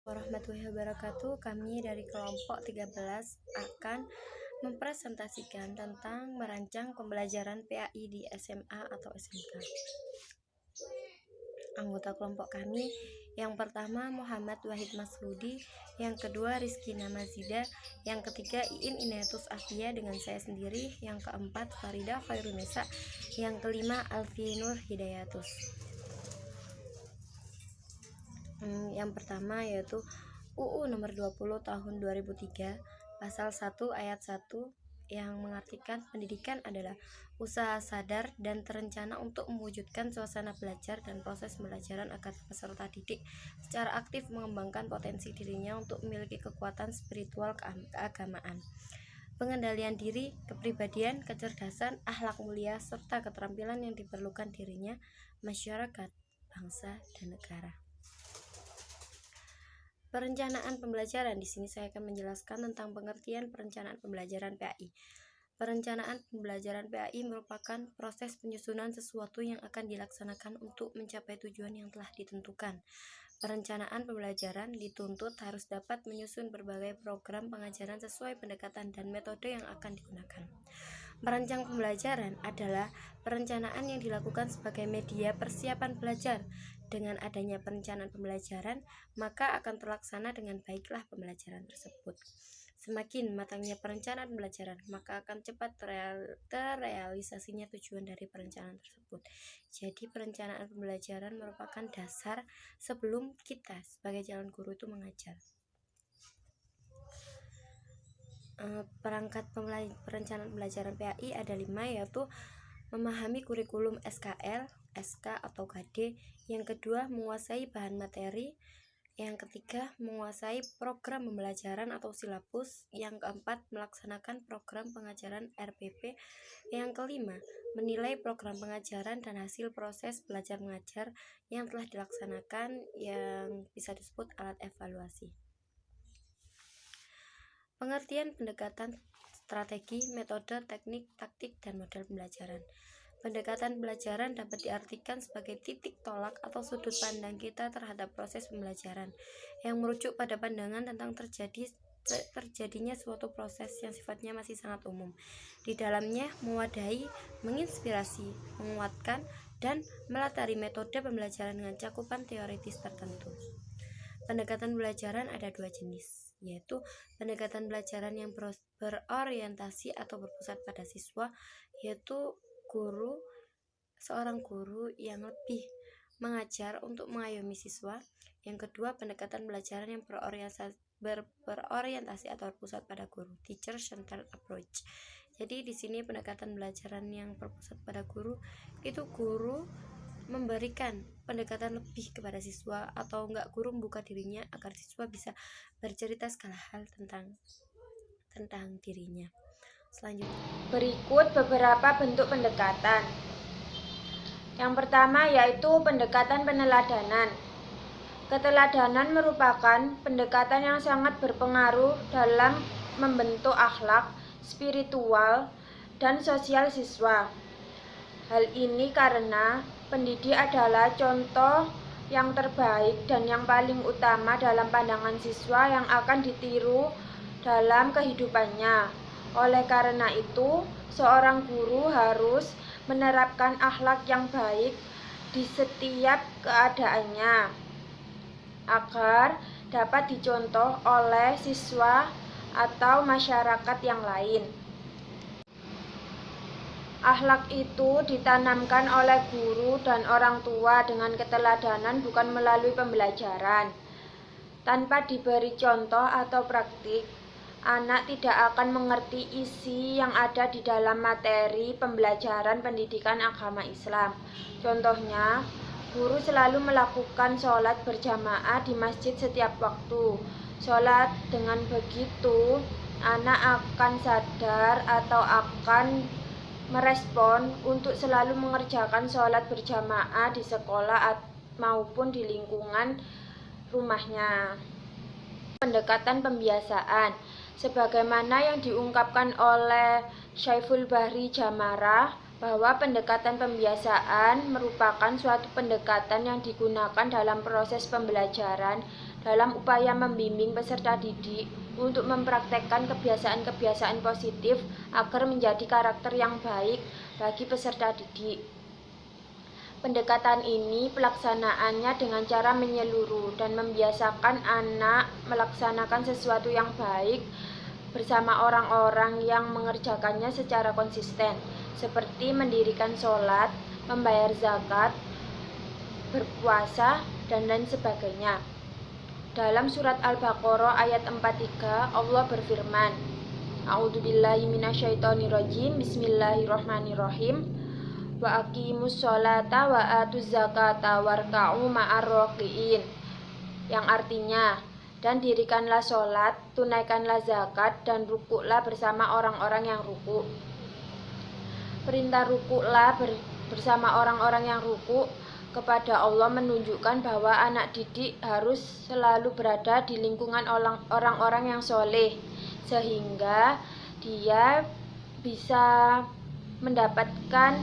Warahmatullahi wabarakatuh. Kami dari kelompok 13 akan mempresentasikan tentang merancang pembelajaran PAI di SMA atau SMK. Anggota kelompok kami yang pertama Muhammad Wahid Masludi, yang kedua Rizkina Mazida, yang ketiga Iin Inayatus Afia dengan saya sendiri, yang keempat Farida Khairunisa, yang kelima Alfi Nur Hidayatus. Yang pertama yaitu UU nomor 20 tahun 2003 pasal 1 ayat 1 yang mengartikan pendidikan adalah usaha sadar dan terencana untuk mewujudkan suasana belajar dan proses pembelajaran agar peserta didik secara aktif mengembangkan potensi dirinya untuk memiliki kekuatan spiritual keagamaan, pengendalian diri, kepribadian, kecerdasan, akhlak mulia, serta keterampilan yang diperlukan dirinya, masyarakat, bangsa, dan negara. Perencanaan pembelajaran. Di sini saya akan menjelaskan tentang pengertian perencanaan pembelajaran PAI. Perencanaan pembelajaran PAI merupakan proses penyusunan sesuatu yang akan dilaksanakan untuk mencapai tujuan yang telah ditentukan. Perencanaan pembelajaran dituntut harus dapat menyusun berbagai program pengajaran sesuai pendekatan dan metode yang akan digunakan. Merancang pembelajaran adalah perencanaan yang dilakukan sebagai media persiapan belajar. Dengan adanya perencanaan pembelajaran, maka akan terlaksana dengan baiklah pembelajaran tersebut. Semakin matangnya perencanaan pembelajaran, maka akan cepat terrealisasinya tujuan dari perencanaan tersebut. Jadi perencanaan pembelajaran merupakan dasar sebelum kita sebagai calon guru itu mengajar. Perangkat perencanaan pembelajaran PAI ada 5, yaitu memahami kurikulum SKL, SK atau KD, yang kedua menguasai bahan materi, yang ketiga menguasai program pembelajaran atau silabus, yang keempat melaksanakan program pengajaran RPP, yang kelima menilai program pengajaran dan hasil proses belajar mengajar yang telah dilaksanakan yang bisa disebut alat evaluasi. Pengertian pendekatan strategi, metode, teknik, taktik, dan model pembelajaran. Pendekatan pembelajaran dapat diartikan sebagai titik tolak atau sudut pandang kita terhadap proses pembelajaran yang merujuk pada pandangan tentang terjadinya suatu proses yang sifatnya masih sangat umum. Di dalamnya mewadahi, menginspirasi, menguatkan, dan melatari metode pembelajaran dengan cakupan teoritis tertentu. Pendekatan pembelajaran ada 2 jenis, yaitu pendekatan pembelajaran yang berorientasi atau berpusat pada siswa, yaitu seorang guru yang lebih mengajar untuk mengayomi siswa. Yang kedua, pendekatan pembelajaran yang berorientasi atau berpusat pada guru, teacher-centered approach. Jadi di sini pendekatan pembelajaran yang berpusat pada guru itu guru memberikan pendekatan lebih kepada siswa, atau enggak guru membuka dirinya agar siswa bisa bercerita segala hal tentang dirinya. Selanjutnya, berikut beberapa bentuk pendekatan. Yang pertama yaitu pendekatan peneladanan. Keteladanan merupakan pendekatan yang sangat berpengaruh dalam membentuk akhlak, spiritual, dan sosial siswa. Hal ini karena pendidik adalah contoh yang terbaik dan yang paling utama dalam pandangan siswa yang akan ditiru dalam kehidupannya. Oleh karena itu, seorang guru harus menerapkan akhlak yang baik di setiap keadaannya agar dapat dicontoh oleh siswa atau masyarakat yang lain. Akhlak itu ditanamkan oleh guru dan orang tua dengan keteladanan, bukan melalui pembelajaran. Tanpa diberi contoh atau praktik, anak tidak akan mengerti isi yang ada di dalam materi pembelajaran pendidikan agama Islam. Contohnya, guru selalu melakukan sholat berjamaah di masjid setiap waktu. Sholat dengan begitu, anak akan sadar atau akan merespon untuk selalu mengerjakan sholat berjamaah di sekolah maupun di lingkungan rumahnya. Pendekatan pembiasaan, sebagaimana yang diungkapkan oleh Syaiful Bahri Jamarah, bahwa pendekatan pembiasaan merupakan suatu pendekatan yang digunakan dalam proses pembelajaran dalam upaya membimbing peserta didik untuk mempraktekkan kebiasaan-kebiasaan positif agar menjadi karakter yang baik bagi peserta didik. Pendekatan ini pelaksanaannya dengan cara menyeluruh dan membiasakan anak melaksanakan sesuatu yang baik bersama orang-orang yang mengerjakannya secara konsisten, seperti mendirikan sholat, membayar zakat, berpuasa, dan lain sebagainya. Dalam surat Al-Baqarah ayat 43, Allah berfirman, A'udzubillahi minasyaitonirrajim, Bismillahirrahmanirrahim, wa aqimus sholata wa atuz zakata warka'u ma'ar raki'in, yang artinya, dan dirikanlah sholat, tunaikanlah zakat, dan rukuklah bersama orang-orang yang rukuk. Perintah rukuklah bersama orang-orang yang rukuk kepada Allah menunjukkan bahwa anak didik harus selalu berada di lingkungan orang-orang yang soleh, sehingga dia bisa mendapatkan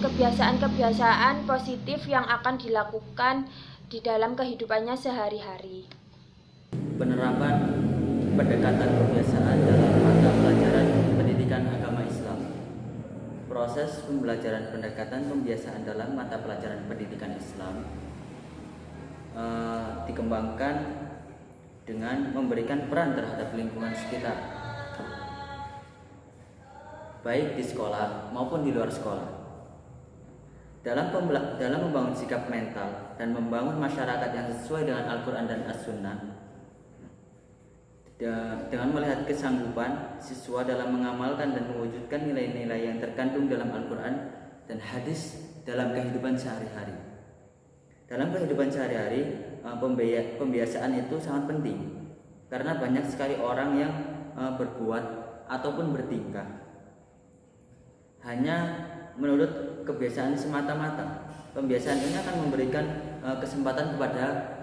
kebiasaan-kebiasaan positif yang akan dilakukan di dalam kehidupannya sehari-hari. Penerapan pendekatan kebiasaan dalam mata pelajaran pendidikan agama Islam. Proses pembelajaran pendekatan pembiasaan dalam mata pelajaran pendidikan Islam dikembangkan dengan memberikan peran terhadap lingkungan sekitar, baik di sekolah maupun di luar sekolah, dalam membangun sikap mental dan membangun masyarakat yang sesuai dengan Al-Quran dan As-Sunnah. Dengan melihat kesanggupan siswa dalam mengamalkan dan mewujudkan nilai-nilai yang terkandung dalam Al-Quran dan hadis dalam kehidupan sehari-hari. Dalam kehidupan sehari-hari, pembiasaan itu sangat penting karena banyak sekali orang yang berbuat ataupun bertingkah hanya menurut kebiasaan semata-mata. Pembiasaan ini akan memberikan kesempatan kepada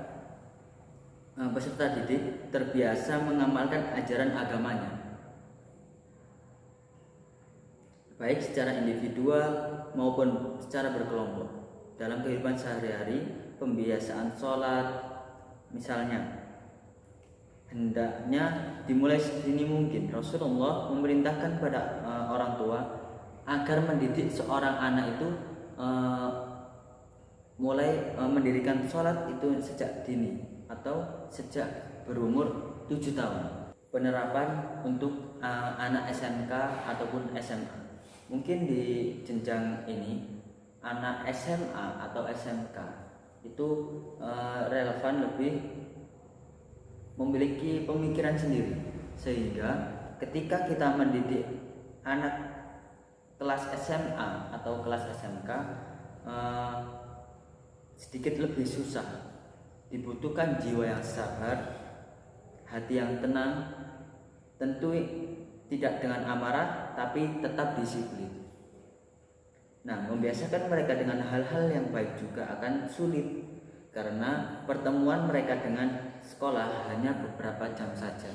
peserta didik terbiasa mengamalkan ajaran agamanya, baik secara individual maupun secara berkelompok. Dalam kehidupan sehari-hari, pembiasaan sholat misalnya hendaknya dimulai sedini mungkin. Rasulullah memerintahkan pada orang tua agar mendidik seorang anak itu mulai mendirikan sholat itu sejak dini atau sejak berumur 7 tahun. Penerapan untuk anak SMK ataupun SMA. Mungkin di jenjang ini anak SMA atau SMK itu relevan lebih memiliki pemikiran sendiri, sehingga ketika kita mendidik anak kelas SMA atau kelas SMK sedikit lebih susah. Dibutuhkan jiwa yang sabar, hati yang tenang, tentu tidak dengan amarah tapi tetap disiplin. Nah, membiasakan mereka dengan hal-hal yang baik juga akan sulit karena pertemuan mereka dengan sekolah hanya beberapa jam saja.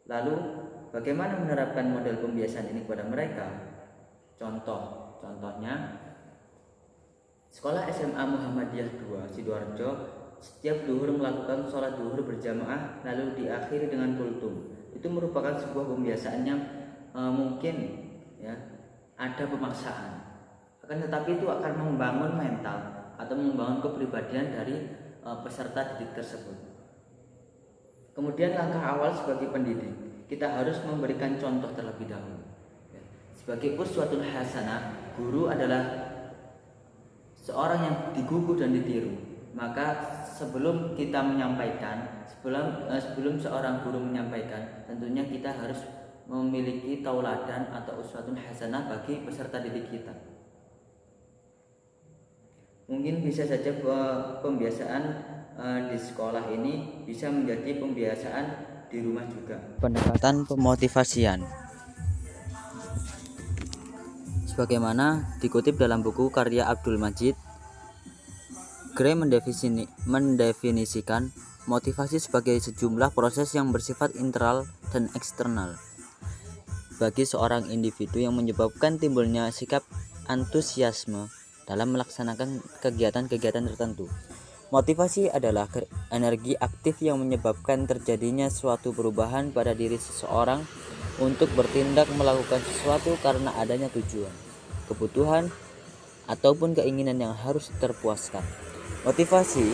Lalu, bagaimana menerapkan model pembiasaan ini kepada mereka? Contohnya Sekolah SMA Muhammadiyah 2 Sidoarjo setiap duhur melakukan sholat duhur berjamaah lalu diakhiri dengan kultum. Itu merupakan sebuah pembiasaan yang mungkin ya ada pemaksaan. Akan tetapi itu akan membangun mental atau membangun kepribadian dari peserta didik tersebut. Kemudian langkah awal sebagai pendidik, kita harus memberikan contoh terlebih dahulu. Sebagai uswatul hasanah, guru adalah seorang yang digugu dan ditiru. Maka sebelum kita menyampaikan, sebelum seorang guru menyampaikan, tentunya kita harus memiliki tauladan atau uswatun hasanah bagi peserta didik kita. Mungkin bisa saja pembiasaan di sekolah ini bisa menjadi pembiasaan di rumah juga. Pendekatan pemotivasian. Sebagaimana dikutip dalam buku karya Abdul Majid, Gray mendefinisikan motivasi sebagai sejumlah proses yang bersifat internal dan eksternal bagi seorang individu yang menyebabkan timbulnya sikap antusiasme dalam melaksanakan kegiatan-kegiatan tertentu. Motivasi adalah energi aktif yang menyebabkan terjadinya suatu perubahan pada diri seseorang untuk bertindak melakukan sesuatu karena adanya tujuan, kebutuhan, ataupun keinginan yang harus terpuaskan. Motivasi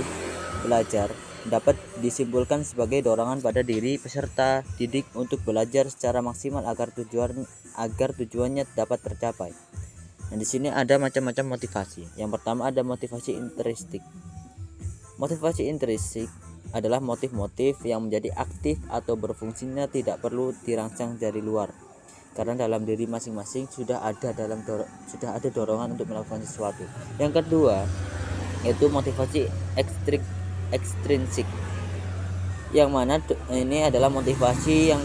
belajar dapat disimpulkan sebagai dorongan pada diri peserta didik untuk belajar secara maksimal agar tujuannya dapat tercapai. Nah, di sini ada macam-macam motivasi. Yang pertama ada motivasi intrinsik. Motivasi intrinsik adalah motif-motif yang menjadi aktif atau berfungsinya tidak perlu dirangsang dari luar, karena dalam diri masing-masing sudah ada dorongan untuk melakukan sesuatu. Yang kedua yaitu motivasi ekstrinsik, yang mana ini adalah motivasi yang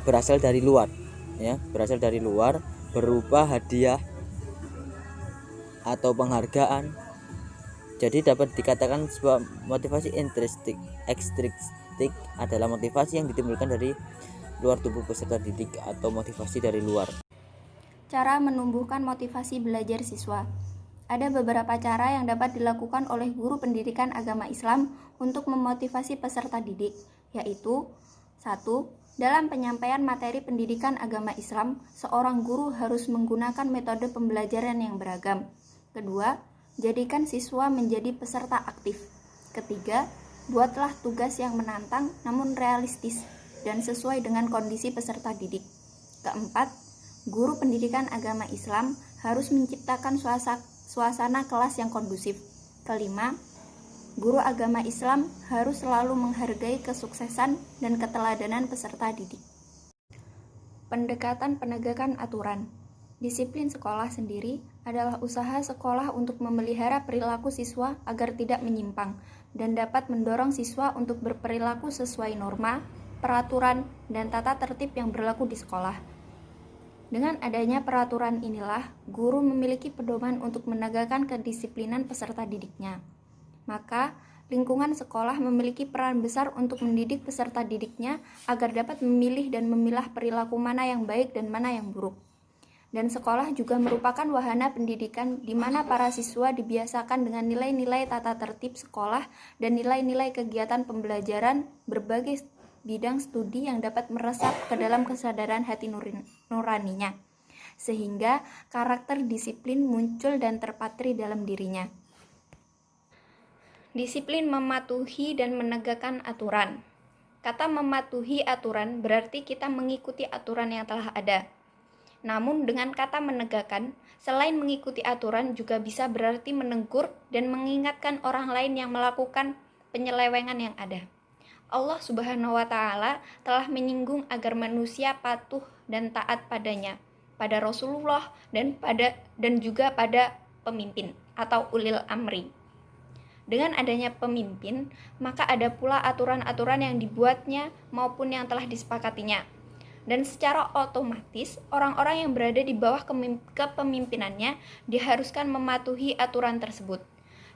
berasal dari luar, berupa hadiah atau penghargaan. Jadi dapat dikatakan sebuah motivasi ekstrinsik adalah motivasi yang ditimbulkan dari luar tubuh peserta didik atau motivasi dari luar. Cara menumbuhkan motivasi belajar siswa. Ada beberapa cara yang dapat dilakukan oleh guru pendidikan agama Islam untuk memotivasi peserta didik, yaitu 1. Dalam penyampaian materi pendidikan agama Islam, seorang guru harus menggunakan metode pembelajaran yang beragam. Kedua, jadikan siswa menjadi peserta aktif. Ketiga, buatlah tugas yang menantang namun realistis dan sesuai dengan kondisi peserta didik. Keempat, guru pendidikan agama Islam harus menciptakan suasana kelas yang kondusif. Kelima, guru agama Islam harus selalu menghargai kesuksesan dan keteladanan peserta didik. Pendekatan penegakan aturan. Disiplin sekolah sendiri adalah usaha sekolah untuk memelihara perilaku siswa agar tidak menyimpang dan dapat mendorong siswa untuk berperilaku sesuai norma, peraturan, dan tata tertib yang berlaku di sekolah. Dengan adanya peraturan inilah, guru memiliki pedoman untuk menegakkan kedisiplinan peserta didiknya. Maka, lingkungan sekolah memiliki peran besar untuk mendidik peserta didiknya agar dapat memilih dan memilah perilaku mana yang baik dan mana yang buruk. Dan sekolah juga merupakan wahana pendidikan di mana para siswa dibiasakan dengan nilai-nilai tata tertib sekolah dan nilai-nilai kegiatan pembelajaran berbagai bidang studi yang dapat meresap ke dalam kesadaran hati nuraninya, sehingga karakter disiplin muncul dan terpatri dalam dirinya. Disiplin mematuhi dan menegakkan aturan. Kata mematuhi aturan berarti kita mengikuti aturan yang telah ada. Namun dengan kata menegakkan, selain mengikuti aturan juga bisa berarti menegur dan mengingatkan orang lain yang melakukan penyelewengan yang ada. Allah Subhanahu wa Ta'ala telah menyinggung agar manusia patuh dan taat padanya, pada Rasulullah dan juga pada pemimpin atau ulil amri. Dengan adanya pemimpin, maka ada pula aturan-aturan yang dibuatnya maupun yang telah disepakatinya. Dan secara otomatis, orang-orang yang berada di bawah kepemimpinannya diharuskan mematuhi aturan tersebut.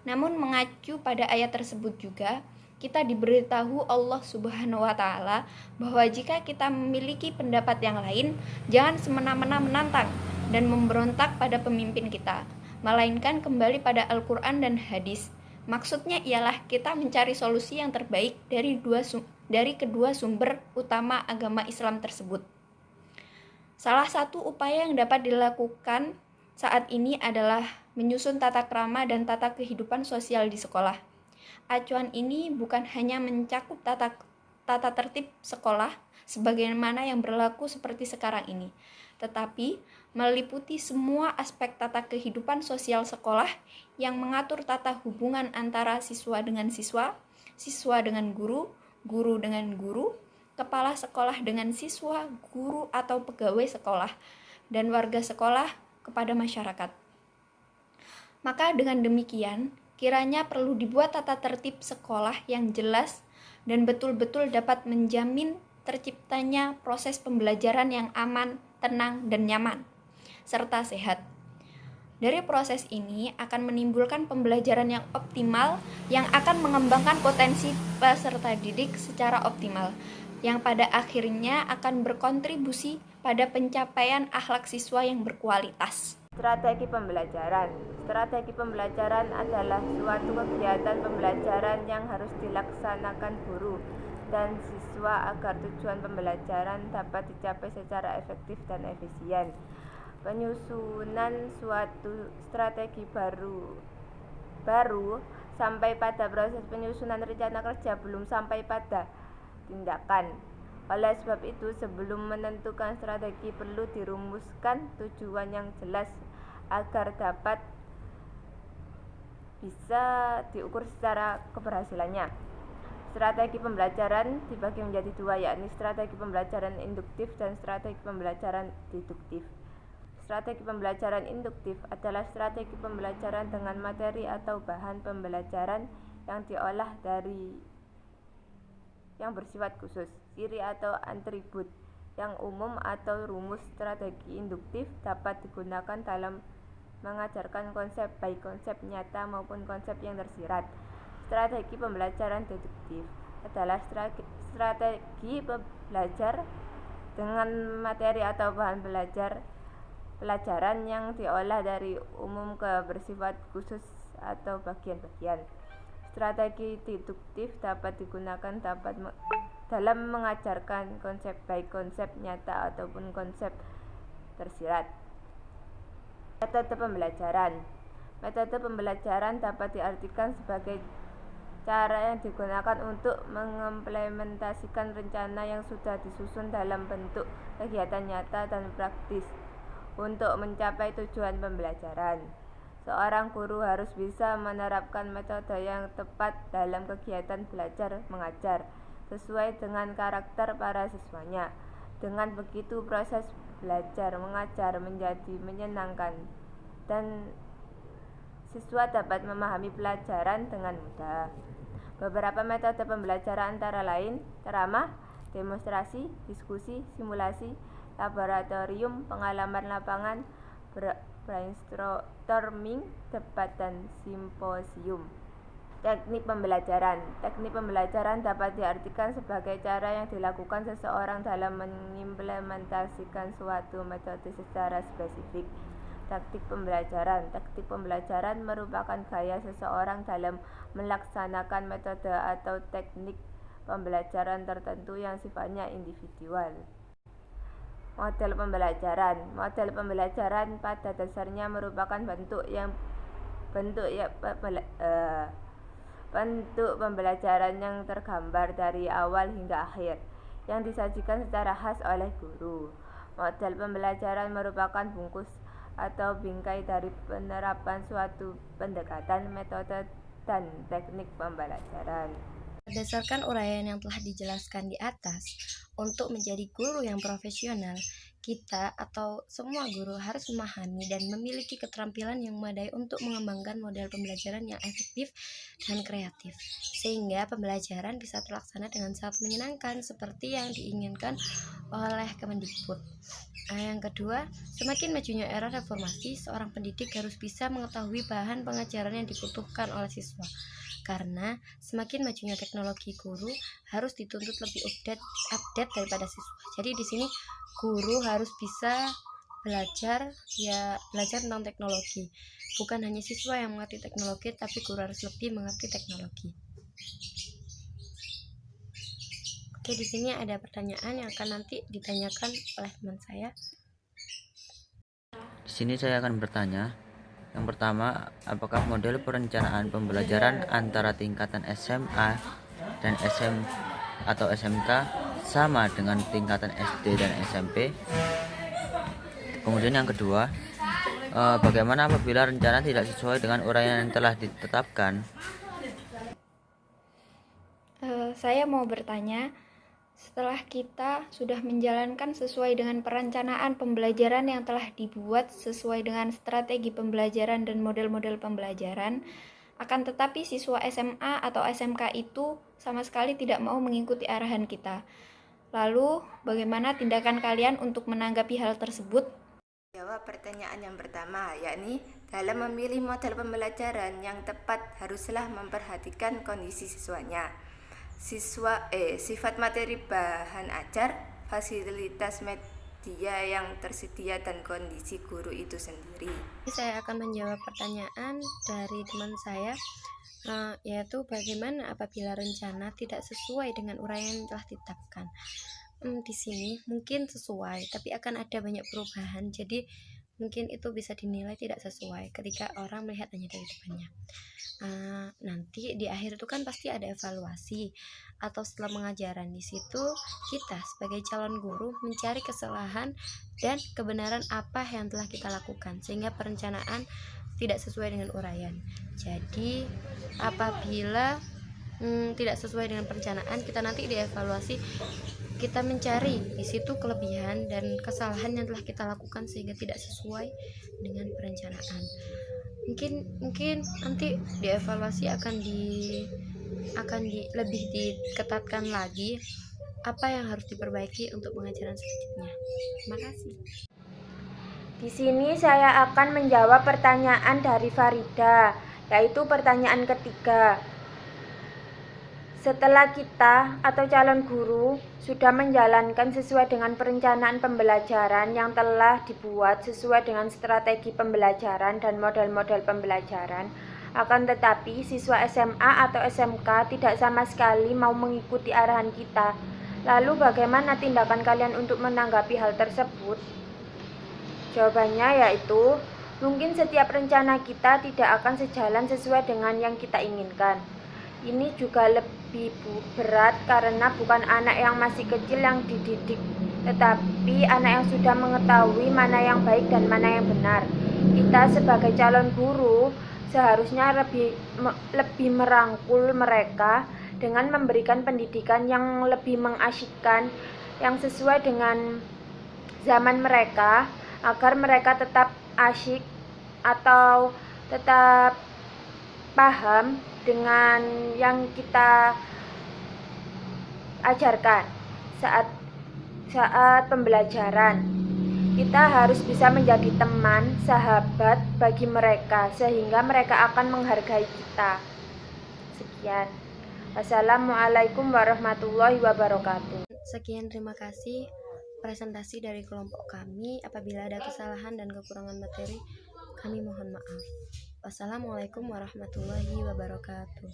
Namun mengacu pada ayat tersebut juga, kita diberitahu Allah Subhanahu wa Ta'ala bahwa jika kita memiliki pendapat yang lain, jangan semena-mena menantang dan memberontak pada pemimpin kita, melainkan kembali pada Al-Quran dan hadis. Maksudnya ialah kita mencari solusi yang terbaik dari kedua sumber utama agama Islam tersebut. Salah satu upaya yang dapat dilakukan saat ini adalah menyusun tata krama dan tata kehidupan sosial di sekolah. Acuan ini bukan hanya mencakup tata tertib sekolah sebagaimana yang berlaku seperti sekarang ini, tetapi meliputi semua aspek tata kehidupan sosial sekolah yang mengatur tata hubungan antara siswa dengan siswa, siswa dengan guru, guru dengan guru, kepala sekolah dengan siswa, guru atau pegawai sekolah, dan warga sekolah kepada masyarakat. Maka dengan demikian, kiranya perlu dibuat tata tertib sekolah yang jelas dan betul-betul dapat menjamin terciptanya proses pembelajaran yang aman, tenang, dan nyaman, serta sehat. Dari proses ini akan menimbulkan pembelajaran yang optimal yang akan mengembangkan potensi peserta didik secara optimal, yang pada akhirnya akan berkontribusi pada pencapaian akhlak siswa yang berkualitas. Strategi pembelajaran. Strategi pembelajaran adalah suatu kegiatan pembelajaran yang harus dilaksanakan guru dan siswa agar tujuan pembelajaran dapat dicapai secara efektif dan efisien. Penyusunan suatu strategi baru sampai pada proses penyusunan rencana kerja, belum sampai pada tindakan. Oleh sebab itu, sebelum menentukan strategi perlu dirumuskan tujuan yang jelas agar dapat bisa diukur secara keberhasilannya. Strategi pembelajaran dibagi menjadi dua, yakni strategi pembelajaran induktif dan strategi pembelajaran deduktif. Strategi pembelajaran induktif adalah strategi pembelajaran dengan materi atau bahan pembelajaran yang diolah dari yang bersifat khusus, ciri atau atribut yang umum atau rumus. Strategi induktif dapat digunakan dalam mengajarkan konsep, baik konsep nyata maupun konsep yang tersirat. Strategi pembelajaran deduktif adalah strategi belajar dengan materi atau bahan pelajaran yang diolah dari umum ke bersifat khusus atau bagian-bagian. Strategi deduktif dapat digunakan dalam mengajarkan konsep, baik konsep nyata ataupun konsep tersirat. Metode pembelajaran. Metode pembelajaran dapat diartikan sebagai cara yang digunakan untuk mengimplementasikan rencana yang sudah disusun dalam bentuk kegiatan nyata dan praktis untuk mencapai tujuan pembelajaran. Seorang guru harus bisa menerapkan metode yang tepat dalam kegiatan belajar mengajar sesuai dengan karakter para siswanya. Dengan begitu, proses belajar mengajar menjadi menyenangkan dan siswa dapat memahami pelajaran dengan mudah. Beberapa metode pembelajaran antara lain ceramah, demonstrasi, diskusi, simulasi, laboratorium, pengalaman lapangan, brainstorming, debat, dan simposium. Teknik pembelajaran. Teknik pembelajaran dapat diartikan sebagai cara yang dilakukan seseorang dalam mengimplementasikan suatu metode secara spesifik. Taktik pembelajaran. Taktik pembelajaran merupakan gaya seseorang dalam melaksanakan metode atau teknik pembelajaran tertentu yang sifatnya individual. Model pembelajaran. Model pembelajaran pada dasarnya merupakan bentuk pembelajaran yang tergambar dari awal hingga akhir, yang disajikan secara khas oleh guru. Model pembelajaran merupakan bungkus atau bingkai dari penerapan suatu pendekatan, metode, dan teknik pembelajaran. Berdasarkan uraian yang telah dijelaskan di atas, untuk menjadi guru yang profesional, kita atau semua guru harus memahami dan memiliki keterampilan yang memadai untuk mengembangkan model pembelajaran yang efektif dan kreatif, sehingga pembelajaran bisa terlaksana dengan sangat menyenangkan seperti yang diinginkan oleh Kemendikbud. Yang kedua, semakin majunya era reformasi, seorang pendidik harus bisa mengetahui bahan pengajaran yang dibutuhkan oleh siswa. Karena semakin majunya teknologi, guru harus dituntut lebih update daripada siswa. Jadi di sini guru harus bisa belajar tentang teknologi. Bukan hanya siswa yang mengerti teknologi, tapi guru harus lebih mengerti teknologi. Oke, di sini ada pertanyaan yang akan nanti ditanyakan oleh teman saya. Di sini saya akan bertanya. Yang pertama, apakah model perencanaan pembelajaran antara tingkatan SMA dan SMK sama dengan tingkatan SD dan SMP? Kemudian yang kedua, bagaimana apabila rencana tidak sesuai dengan uraian yang telah ditetapkan? Saya mau bertanya, setelah kita sudah menjalankan sesuai dengan perencanaan pembelajaran yang telah dibuat sesuai dengan strategi pembelajaran dan model-model pembelajaran, akan tetapi siswa SMA atau SMK itu sama sekali tidak mau mengikuti arahan kita. Lalu, bagaimana tindakan kalian untuk menanggapi hal tersebut? Jawab pertanyaan yang pertama, yakni dalam memilih model pembelajaran yang tepat haruslah memperhatikan kondisi siswanya. Sifat materi bahan ajar, fasilitas media yang tersedia dan kondisi guru itu sendiri. Saya akan menjawab pertanyaan dari teman saya, yaitu bagaimana apabila rencana tidak sesuai dengan uraian yang telah ditetapkan. Di sini mungkin sesuai, tapi akan ada banyak perubahan, jadi mungkin itu bisa dinilai tidak sesuai ketika orang melihat hanya dari depannya. Nanti di akhir itu kan pasti ada evaluasi atau setelah pengajaran. Di situ kita sebagai calon guru mencari kesalahan dan kebenaran apa yang telah kita lakukan sehingga perencanaan tidak sesuai dengan uraian. Jadi apabila tidak sesuai dengan perencanaan, kita nanti dievaluasi, kita mencari di situ kelebihan dan kesalahan yang telah kita lakukan sehingga tidak sesuai dengan perencanaan. Mungkin nanti dievaluasi akan lebih diketatkan lagi apa yang harus diperbaiki untuk pengajaran selanjutnya. Terima kasih. Di sini saya akan menjawab pertanyaan dari Farida, yaitu pertanyaan ketiga. Setelah kita atau calon guru sudah menjalankan sesuai dengan perencanaan pembelajaran yang telah dibuat sesuai dengan strategi pembelajaran dan model-model pembelajaran, akan tetapi siswa SMA atau SMK tidak sama sekali mau mengikuti arahan kita. Lalu bagaimana tindakan kalian untuk menanggapi hal tersebut? Jawabannya yaitu, mungkin setiap rencana kita tidak akan sejalan sesuai dengan yang kita inginkan. Ini juga lebih berat karena bukan anak yang masih kecil yang dididik, tetapi anak yang sudah mengetahui mana yang baik dan mana yang benar. Kita sebagai calon guru seharusnya lebih merangkul mereka dengan memberikan pendidikan yang lebih mengasyikkan, yang sesuai dengan zaman mereka, agar mereka tetap asyik atau tetap paham dengan yang kita ajarkan saat pembelajaran. Kita harus bisa menjadi teman, sahabat bagi mereka sehingga mereka akan menghargai kita. Sekian. Wassalamualaikum warahmatullahi wabarakatuh. Sekian, terima kasih presentasi dari kelompok kami. Apabila ada kesalahan dan kekurangan materi, kami mohon maaf. Wassalamualaikum warahmatullahi wabarakatuh.